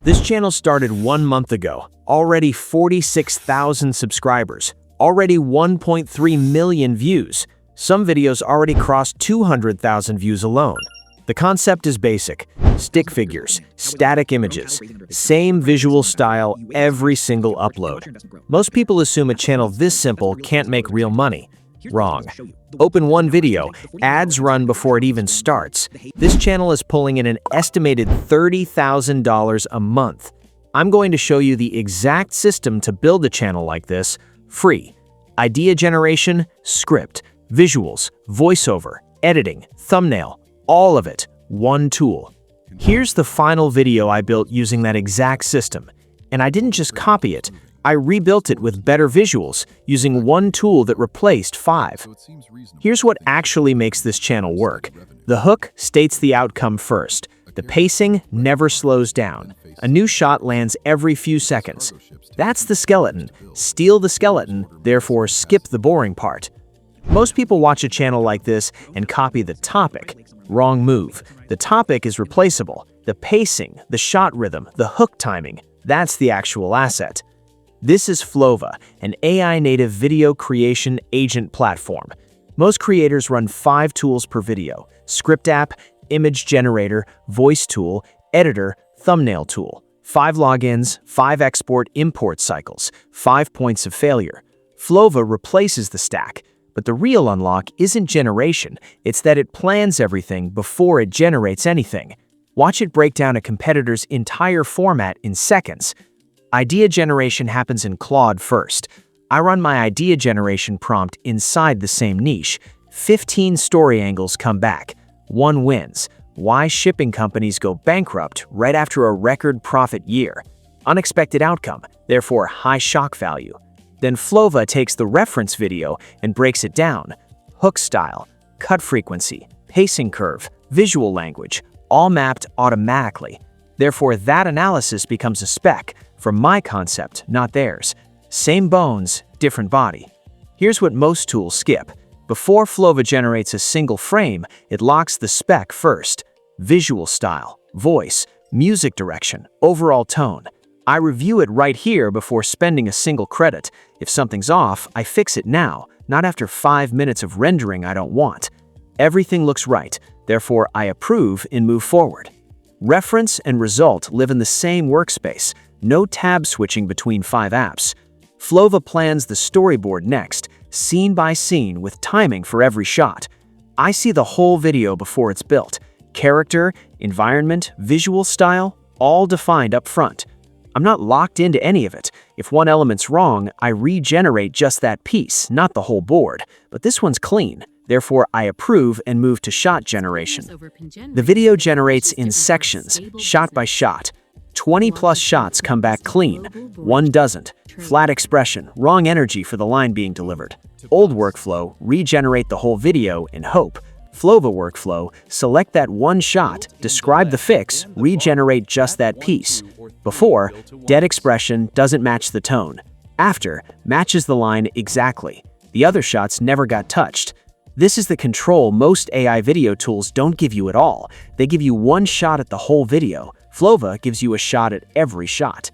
This channel started 1 month ago, already 46,000 subscribers, already 1.3 million views. Some videos already crossed 200,000 views alone. The concept is basic: stick figures, static images, same visual style every single upload. Most people assume a channel this simple can't make real money. Wrong. Open one video, ads run before it even starts. This channel is pulling in an estimated $30,000 a month. I'm going to show you the exact system to build a channel like this, free. Idea generation, script, visuals, voiceover, editing, thumbnail, all of it, one tool. Here's the final video I built using that exact system. And I didn't just copy it. I rebuilt it with better visuals, using one tool that replaced 5. Here's what actually makes this channel work. The hook states the outcome first. The pacing never slows down. A new shot lands every few seconds. That's the skeleton. Steal the skeleton, therefore skip the boring part. Most people watch a channel like this and copy the topic. Wrong move. The topic is replaceable. The pacing, the shot rhythm, the hook timing, that's the actual asset. This is Flova, an AI-native video creation agent platform. Most creators run 5 tools per video: script app, image generator, voice tool, editor, thumbnail tool. 5 logins, 5 export-import cycles, 5 points of failure. Flova replaces the stack, but the real unlock isn't generation, it's that it plans everything before it generates anything. Watch it break down a competitor's entire format in seconds. Idea generation happens in Claude first. I run my idea generation prompt inside the same niche. 15 story angles come back. 1 wins. Why shipping companies go bankrupt right after a record profit year. Unexpected outcome, therefore high shock value. Then Flova takes the reference video and breaks it down. Hook style, cut frequency, pacing curve, visual language, all mapped automatically. Therefore, that analysis becomes a spec, from my concept, not theirs. Same bones, different body. Here's what most tools skip. Before Flova generates a single frame, it locks the spec first. Visual style, voice, music direction, overall tone. I review it right here before spending a single credit. If something's off, I fix it now, not after 5 minutes of rendering I don't want. Everything looks right, therefore I approve and move forward. Reference and result live in the same workspace. No tab switching between 5 apps. Flova plans the storyboard next, scene by scene with timing for every shot. I see the whole video before it's built. Character, environment, visual style, all defined up front. I'm not locked into any of it. If one element's wrong, I regenerate just that piece, not the whole board. But this one's clean. Therefore, I approve and move to shot generation. The video generates in sections, shot by shot. 20+ shots come back clean, 1 doesn't. Flat expression, wrong energy for the line being delivered. Old workflow, regenerate the whole video and hope. Flova workflow, select that one shot, describe the fix, regenerate just that piece. Before, dead expression doesn't match the tone. After, matches the line exactly. The other shots never got touched. This is the control most AI video tools don't give you at all. They give you one shot at the whole video. Flova gives you a shot at every shot.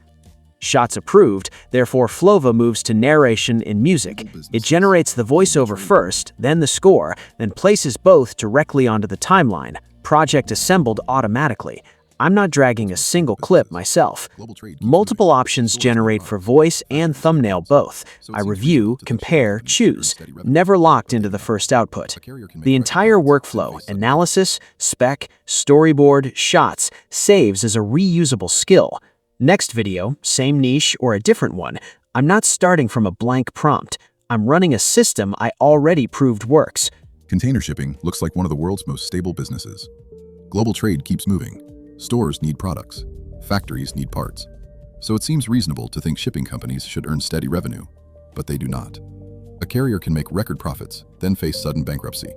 Shots approved, therefore Flova moves to narration and music. It generates the voiceover first, then the score, then places both directly onto the timeline. Project assembled automatically. I'm not dragging a single clip myself. Multiple options generate for voice and thumbnail both. I review, compare, choose. Never locked into the first output. The entire workflow, analysis, spec, storyboard, shots, saves as a reusable skill. Next video, same niche or a different one, I'm not starting from a blank prompt. I'm running a system I already proved works. Container shipping looks like one of the world's most stable businesses. Global trade keeps moving. Stores need products. Factories need parts. So it seems reasonable to think shipping companies should earn steady revenue, but they do not. A carrier can make record profits, then face sudden bankruptcy.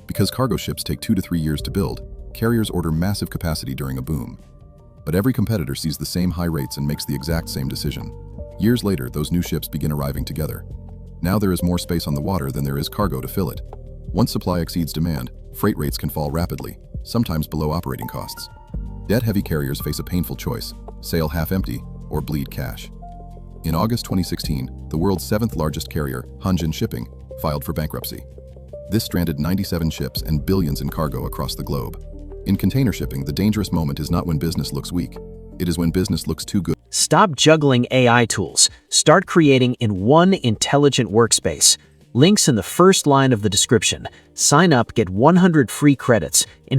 Because cargo ships take 2 to 3 years to build, carriers order massive capacity during a boom. But every competitor sees the same high rates and makes the exact same decision. Years later, those new ships begin arriving together. Now there is more space on the water than there is cargo to fill it. Once supply exceeds demand, freight rates can fall rapidly, sometimes below operating costs. Debt-heavy carriers face a painful choice: sail half empty, or bleed cash. In August 2016, the world's seventh largest carrier, Hanjin Shipping, filed for bankruptcy. This stranded 97 ships and billions in cargo across the globe. In container shipping, the dangerous moment is not when business looks weak. It is when business looks too good. Stop juggling AI tools. Start creating in one intelligent workspace. Links in the first line of the description. Sign up, get 100 free credits, invest